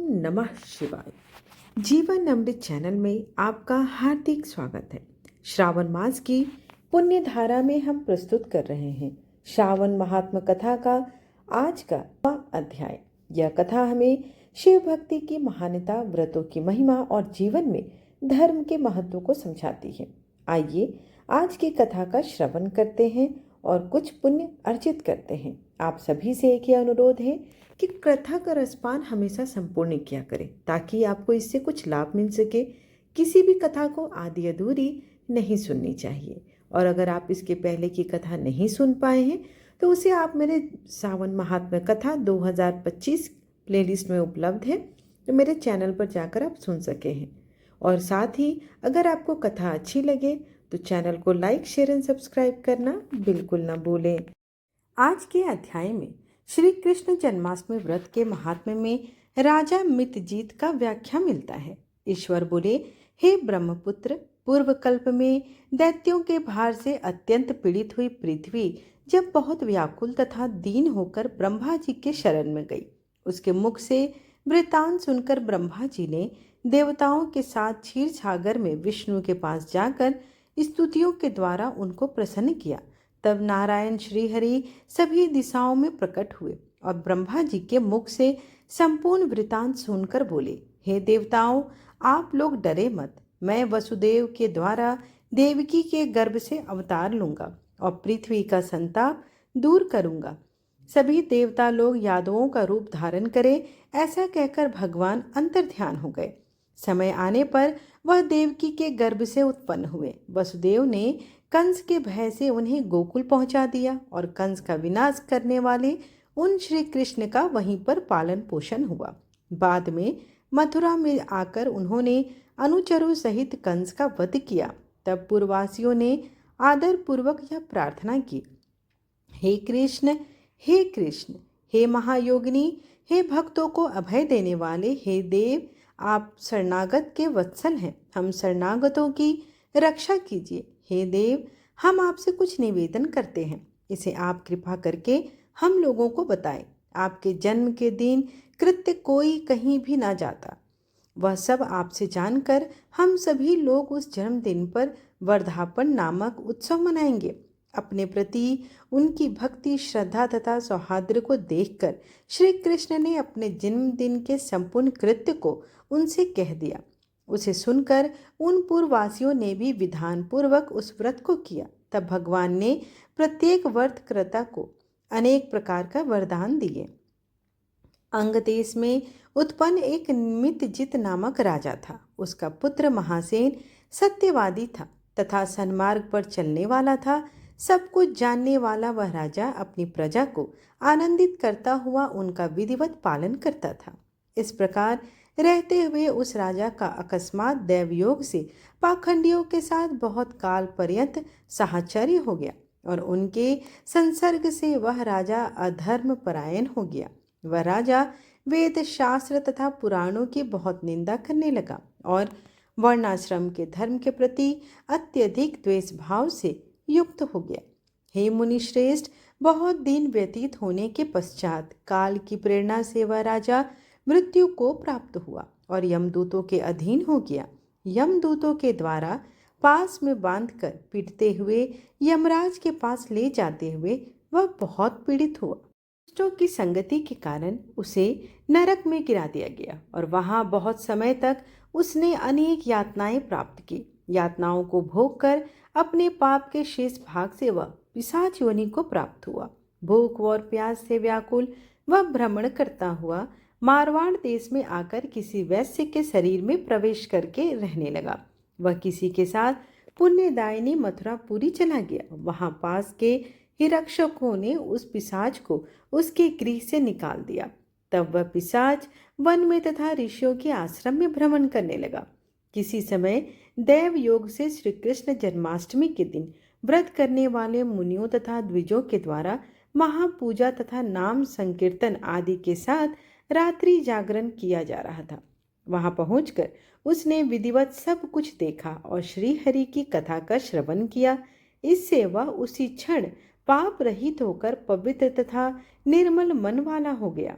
नमः शिवाय। जीवन अमृत चैनल में आपका हार्दिक स्वागत है। श्रावण मास की पुण्य धारा में हम प्रस्तुत कर रहे हैं श्रावण महात्म कथा का आज का अध्याय। यह कथा हमें शिव भक्ति की महानता, व्रतों की महिमा और जीवन में धर्म के महत्व को समझाती है। आइए आज की कथा का श्रवण करते हैं और कुछ पुण्य अर्जित करते हैं। आप सभी से एक ही अनुरोध है कि कथा का रसपान हमेशा संपूर्ण किया करें ताकि आपको इससे कुछ लाभ मिल सके। किसी भी कथा को आधी अधूरी नहीं सुननी चाहिए। और अगर आप इसके पहले की कथा नहीं सुन पाए हैं तो उसे आप मेरे सावन महात्म्य कथा 2025 प्लेलिस्ट में उपलब्ध है, तो मेरे चैनल पर जाकर आप सुन सके हैं। और साथ ही अगर आपको कथा अच्छी लगे तो चैनल को लाइक, शेयर एंड सब्सक्राइब करना बिल्कुल ना भूलें। आज के अध्याय में श्री कृष्ण जन्माष्टमी व्रत के महात्म्य में राजा मितजीत का व्याख्या मिलता है। ईश्वर बोले, हे ब्रह्मपुत्र, पूर्व कल्प में दैत्यों के भार से अत्यंत पीड़ित हुई पृथ्वी जब बहुत व्याकुल तथा दीन होकर ब्रह्मा जी के शरण में गई, उसके मुख से वृतांत सुनकर ब्रह्मा जी ने देवताओं के साथ क्षीर सागर में विष्णु के पास जाकर स्तुतियों के द्वारा उनको प्रसन्न किया। तब नारायण श्रीहरि सभी दिशाओं में प्रकट हुए और ब्रह्मा जी के मुख से संपूर्ण वृतांत सुनकर बोले, हे देवताओं, आप लोग डरे मत। मैं वसुदेव के द्वारा देवकी के गर्भ से अवतार लूंगा और पृथ्वी का संताप दूर करूंगा। सभी देवता लोग यादवों का रूप धारण करें, ऐसा कहकर भगवान अंतर्ध्यान हो गए। समय आने पर वह देवकी के गर्भ से उत्पन्न हुए। वसुदेव ने कंस के भय से उन्हें गोकुल पहुंचा दिया और कंस का विनाश करने वाले उन श्री कृष्ण का वहीं पर पालन पोषण हुआ। बाद में मथुरा में आकर उन्होंने अनुचरों सहित कंस का वध किया। तब पूर्ववासियों ने आदर पूर्वक यह प्रार्थना की, हे कृष्ण, हे कृष्ण, हे महायोगिनी, हे भक्तों को अभय देने वाले, हे देव, आप शरणागत के वत्सल हैं, हम शरणागतों की रक्षा कीजिए। हे देव, हम आपसे कुछ निवेदन करते हैं, इसे आप कृपा करके हम लोगों को बताएं। आपके जन्म के दिन कृत्य कोई कहीं भी ना जाता, वह सब आपसे जानकर हम सभी लोग उस जन्मदिन पर वर्धापन नामक उत्सव मनाएंगे। अपने प्रति उनकी भक्ति, श्रद्धा तथा सौहार्द को देखकर श्री कृष्ण ने अपने जन्मदिन के संपूर्ण कृत्य को उनसे कह दिया। उसे सुनकर उन पूर्ववासियों ने भी विधान पूर्वक उस व्रत को किया। तब भगवान ने प्रत्येक व्रतकर्ता को अनेक प्रकार का वरदान दिए। अंग देश में उत्पन्न एक मितजित नामक राजा था। उसका पुत्र महासेन सत्यवादी था तथा सन्मार्ग पर चलने वाला था। सब कुछ जानने वाला वह राजा अपनी प्रजा को आनंदित करता हुआ उनका विधिवत पालन करता था। इस प्रकार रहते हुए उस राजा का अकस्मात दैवयोग से पाखंडियों के साथ बहुत काल पर्यंत साहचर्य हो गया और उनके संसर्ग से वह राजा अधर्म परायण हो गया। वह राजा वेद शास्त्र तथा पुराणों की बहुत निंदा करने लगा और वर्णाश्रम के धर्म के प्रति अत्यधिक द्वेष भाव से युक्त हो गया। हे मुनि श्रेष्ठ, बहुत दिन व्यतीत होने के पश्चात काल की प्रेरणा से वह राजा मृत्यु को प्राप्त हुआ और यमदूतों के अधीन हो गया। यमदूतों के द्वारा पास में बांधकर पीटते हुए यमराज के पास ले जाते हुए वह बहुत पीड़ित हुआ। दुष्टों की संगति के कारण उसे नरक में गिरा दिया गया और वहां बहुत समय तक उसने अनेक यातनाएं प्राप्त की। यातनाओं को भोग कर अपने पाप के शेष भाग से वह पिशाच योनि को प्राप्त हुआ। भूख और प्यास से व्याकुल वह भ्रमण करता हुआ मारवाड़ देश में आकर किसी वैश्य के शरीर में प्रवेश करके रहने लगा। वह किसी के साथ पुण्यदायिनी मथुरापुरी चला गया। वहां पास के हिरक्षकों ने उस पिशाच को उसके गृह से निकाल दिया। तब वह पिशाच वन में तथा ऋषियों के आश्रम में भ्रमण करने लगा। किसी समय देव योग से श्री कृष्ण जन्माष्टमी के दिन व्रत करने वाले मुनियों तथा द्विजों के द्वारा महापूजा तथा नाम संकीर्तन आदि के साथ रात्रि जागरण किया जा रहा था। वहां पहुंचकर उसने विधिवत सब कुछ देखा और श्री हरि की कथा का श्रवण किया। इससे वह उसी क्षण पाप रहित होकर पवित्र तथा निर्मल मन वाला हो गया।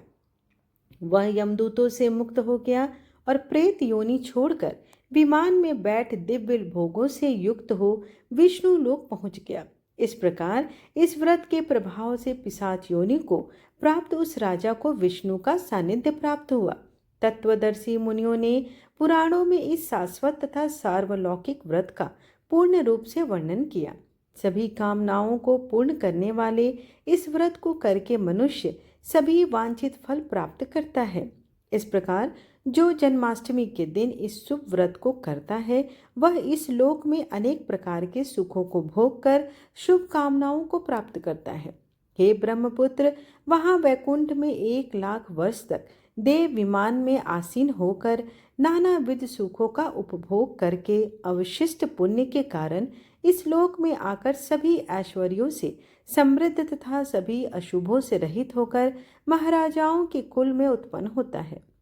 वह यमदूतों से मुक्त हो गया और प्रेत योनि छोड़कर विमान में बैठ दिव्य भोगों से युक्त हो विष्णु लोक पहुंच गया। इस प्रकार इस व्रत के प्रभाव से पिशाच योनि को प्राप्त उस राजा को विष्णु का सानिध्य प्राप्त हुआ। तत्वदर्शी मुनियों ने पुराणों में इस शाश्वत तथा सार्वलौकिक व्रत का पूर्ण रूप से वर्णन किया। सभी कामनाओं को पूर्ण करने वाले इस व्रत को करके मनुष्य सभी वांछित फल प्राप्त करता है। इस प्रकार जो जन्माष्टमी के दिन इस शुभ व्रत को करता है वह इस लोक में अनेक प्रकार के सुखों को भोग कर शुभ कामनाओं को प्राप्त करता है। हे ब्रह्मपुत्र, वहां वैकुंठ में 1,00,000 वर्ष तक देव विमान में आसीन होकर नानाविध सुखों का उपभोग करके अवशिष्ट पुण्य के कारण इस लोक में आकर सभी ऐश्वर्यों से समृद्ध तथा सभी अशुभों से रहित होकर महाराजाओं के कुल में उत्पन्न होता है।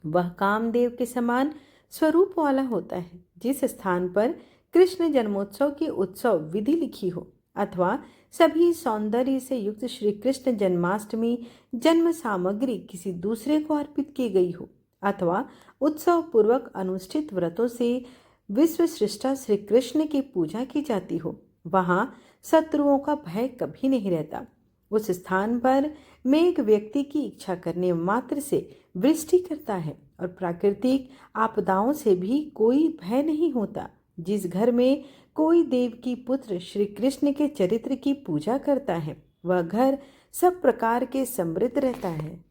वह कामदेव के समान स्वरूप वाला होता है। जिस स्थान पर कृष्ण जन्मोत्सव की उत्सव विधि लिखी हो अथवा सभी सौंदर्य से युक्त श्री कृष्ण जन्माष्टमी जन्म सामग्री किसी दूसरे को अर्पित की गई हो अथवा उत्सव पूर्वक अनुष्ठित व्रतों से विश्व सृष्टा श्री कृष्ण की पूजा की जाती हो, वहां शत्रुओं का भय कभी नहीं रहता। उस स्थान पर मेघ व्यक्ति की इच्छा करने मात्र से वृष्टि करता है और प्राकृतिक आपदाओं से भी कोई भय नहीं होता। जिस घर में कोई देव की पुत्र श्री कृष्ण के चरित्र की पूजा करता है वह घर सब प्रकार के समृद्ध रहता है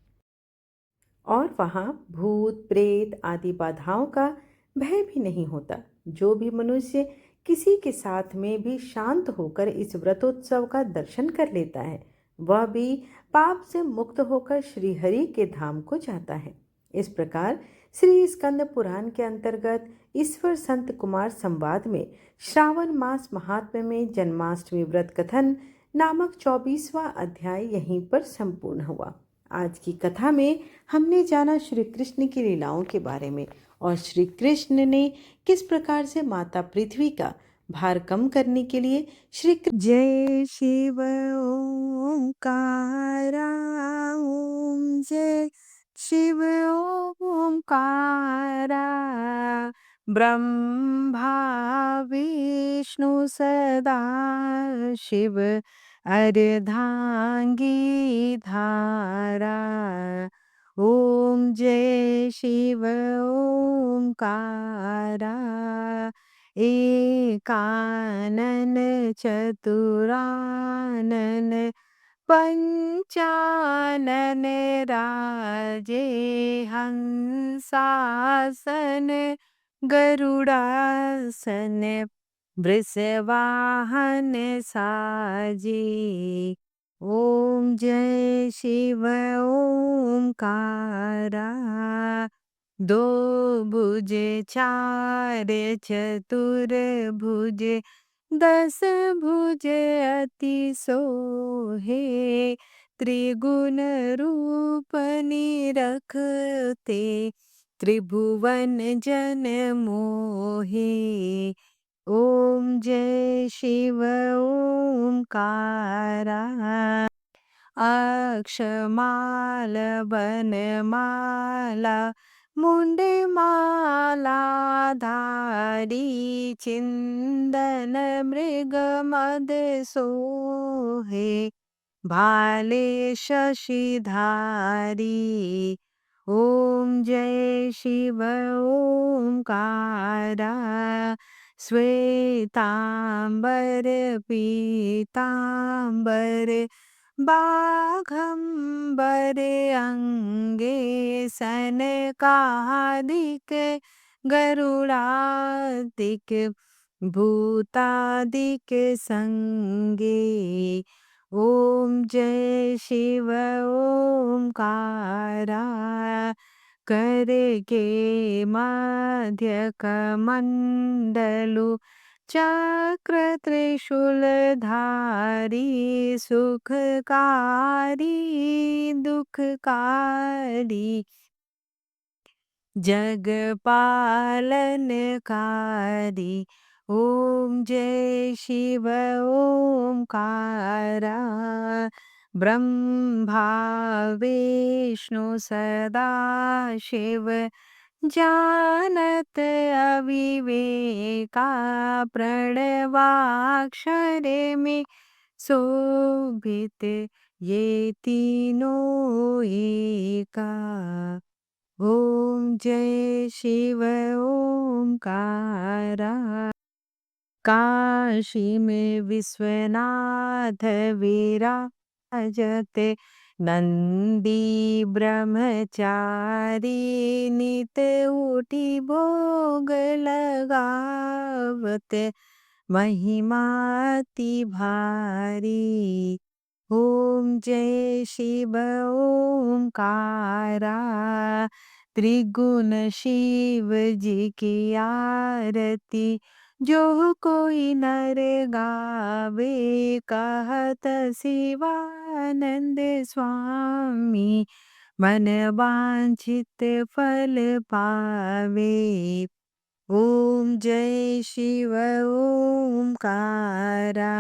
और वहां भूत प्रेत आदि बाधाओं का भय भी नहीं होता। जो भी मनुष्य किसी के साथ में भी शांत होकर इस व्रतोत्सव का दर्शन कर लेता है वह भी पाप से मुक्त होकर श्रीहरि के धाम को जाता है। इस प्रकार श्री स्कंद पुराण के अंतर्गत ईश्वर संत कुमार संवाद में श्रावण मास महात्म्य में जन्माष्टमी व्रत कथन नामक 24वां अध्याय यहीं पर संपूर्ण हुआ। आज की कथा में हमने जाना श्री कृष्ण की लीलाओं के बारे में और श्री कृष्ण ने किस प्रकार से माता पृथ्वी का भार कम करने के लिए जय शिव ओंकारा ओम जय शिव ओंकारा ब्रह्मा विष्णु सदा शिव अर्धांगी धारा ओम जय शिव ओंकारा एकानन चतुरानन पंचानन राजे हंसासन गरुड़ासन वृषवाहन साजे ओम जय शिव ओंकारा दो भुज चार चतुर भुज 10 भुज अति सोहे त्रिगुण रूप निरखते त्रिभुवन जन मोहे ओम जय शिव ओंकारा अक्षमाल बनमाला मुंडमाला धारी चिंदन मृग मद सोहे भाले शशिधारी ओम जय शिव ओंकारा श्वेतांबर पीतांबर बाघंबर अंगे सनकादिक गरुड़ादिक भूतादिक संगे ओम जय शिव ओंकारा करके मध्य कमंडलु चक्र त्रिशूलधारी सुखकारी दुखकारी जगपालनकारी ओम जय शिव ओंकारा ब्रह्मा विष्णु सदा शिव जानत अविवेका प्रणवाक्षर में शोभित ये तीनों एका। ओम जय शिव ओमकारा। काशी में विश्वनाथ विराजते नंदी ब्रह्मचारी नित उठी भोग लगावते महिमाति भारी। ओम जय शिव ओमकारा। त्रिगुण शिव जी की आरती जो कोई नर गावे कहत शिवानंद स्वामी मन वांछित फल पावे। ओम जय शिव ओमकारा।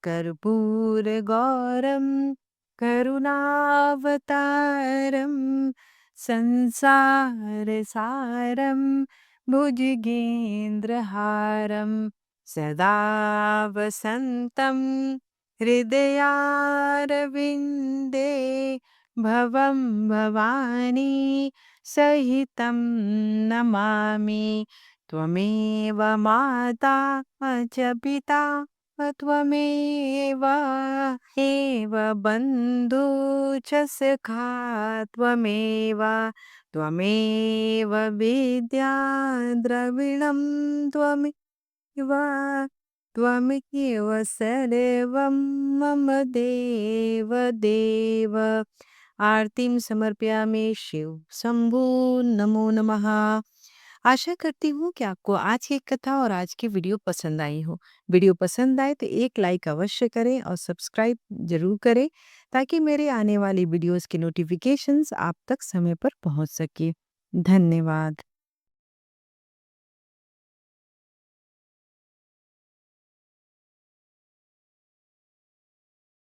कर्पूर गौरम करुणावतारम संसार सारम भुजगेन्द्रहारं सदा वसन्तं हृदयारविन्दे भवं भवानी सहितं नमामि। त्वमेव माता च पिता त्वमेव एव बन्धु च सखा त्वमेव। त्वमेव विद्या द्रविणं त्वमेव। त्वमेव सर्वं मम देव देव। आरतीम समर्पयामि शिव शंभू। नमो नमः। आशा करती हूँ कि आपको आज की कथा और आज की वीडियो पसंद आई हो। वीडियो पसंद आए तो एक लाइक अवश्य करें और सब्सक्राइब जरूर करें ताकि मेरे आने वाली वीडियोस की नोटिफिकेशंस आप तक समय पर पहुंच सके। धन्यवाद।